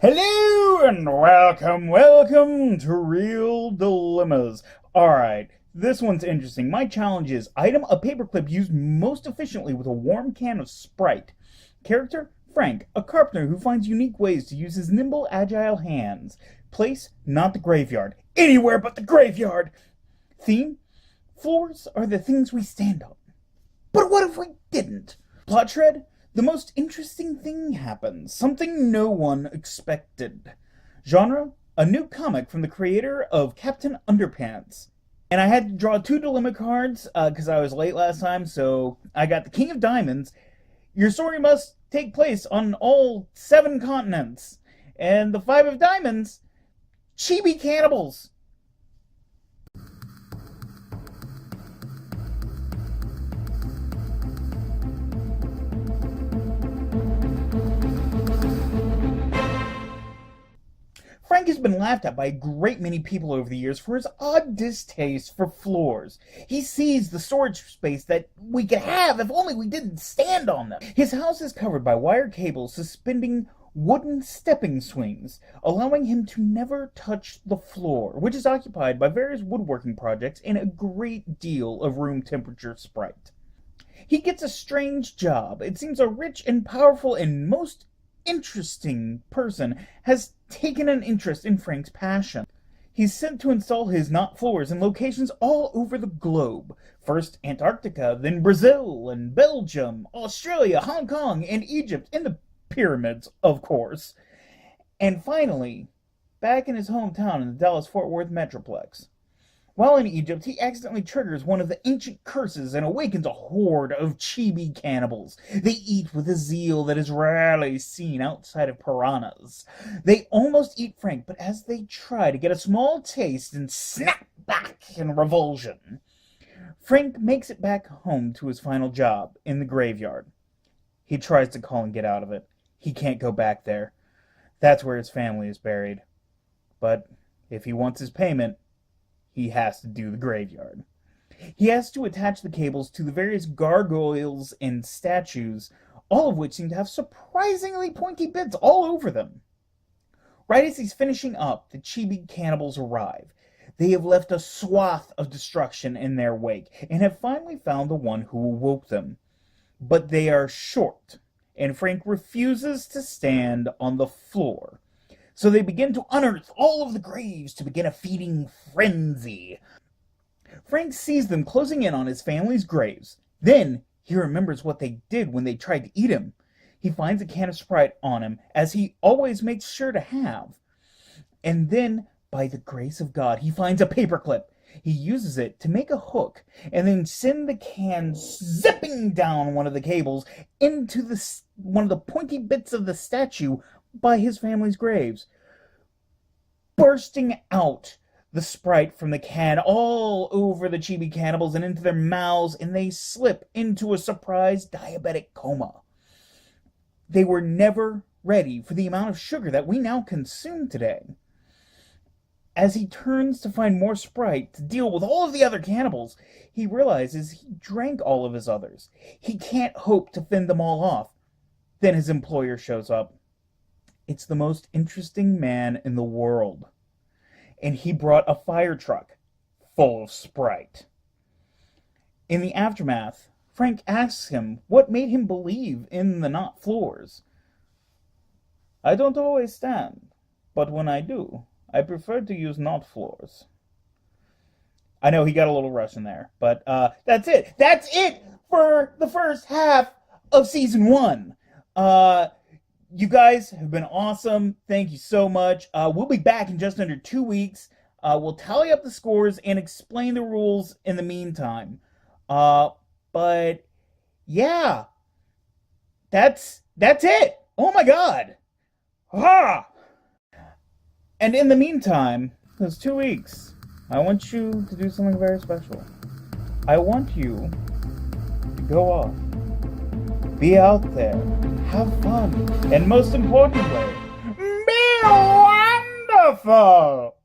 Hello and welcome to Real Dilemmas. Alright, this one's interesting. My challenge is item a paperclip used most efficiently with a warm can of Sprite. Character, Frank, a carpenter who finds unique ways to use his nimble, agile hands. Place, not the graveyard. Anywhere but the graveyard! Theme, floors are the things we stand on. But what if we didn't? Plot shred, the most interesting thing happens, something no one expected. Genre, a new comic from the creator of Captain Underpants. And I had to draw 2 dilemma cards because I was late last time, so I got the King of Diamonds. Your story must take place on all 7 continents. And the 5 of Diamonds, Chibi Cannibals. Frank has been laughed at by a great many people over the years for his odd distaste for floors. He sees the storage space that we could have if only we didn't stand on them. His house is covered by wire cables suspending wooden stepping swings, allowing him to never touch the floor, which is occupied by various woodworking projects and a great deal of room temperature sprite. He gets a strange job. It seems a rich and powerful and most interesting person has taken an interest in Frank's passion. He's sent to install his knot floors in locations all over the globe. First Antarctica, then Brazil and Belgium, Australia, Hong Kong, and Egypt, and the pyramids, of course. And finally, back in his hometown in the Dallas-Fort Worth Metroplex. While in Egypt, he accidentally triggers one of the ancient curses and awakens a horde of Chibi cannibals. They eat with a zeal that is rarely seen outside of piranhas. They almost eat Frank, but as they try to get a small taste and snap back in revulsion, Frank makes it back home to his final job in the graveyard. He tries to call and get out of it. He can't go back there. That's where his family is buried. But if he wants his payment, he has to do the graveyard. He has to attach the cables to the various gargoyles and statues, all of which seem to have surprisingly pointy bits all over them. Right as he's finishing up, the Chibi cannibals arrive. They have left a swath of destruction in their wake, and have finally found the one who awoke them. But they are short, and Frank refuses to stand on the floor. So they begin to unearth all of the graves to begin a feeding frenzy. Frank sees them closing in on his family's graves. Then he remembers what they did when they tried to eat him. He finds a can of Sprite on him, as he always makes sure to have. And then, by the grace of God, he finds a paperclip. He uses it to make a hook, and then send the can zipping down one of the cables into one of the pointy bits of the statue by his family's graves, bursting out the Sprite from the can all over the Chibi cannibals and into their mouths, and they slip into a surprise diabetic coma. They were never ready for the amount of sugar that we now consume today. As he turns to find more Sprite to deal with all of the other cannibals, he realizes he drank all of his others. He can't hope to fend them all off. Then his employer shows up. It's the most interesting man in the world. And he brought a fire truck full of Sprite. In the aftermath, Frank asks him what made him believe in the knot floors. I don't always stand, but when I do, I prefer to use knot floors. I know he got a little Russian there, but that's it. That's it for the first half of season 1. You guys have been awesome. Thank you so much. We'll be back in just under 2 weeks. We'll tally up the scores and explain the rules in the meantime. But yeah, that's it. Oh my God. Ah! And in the meantime, those 2 weeks, I want you to do something very special. I want you to go off, be out there, have fun, and most importantly, be wonderful!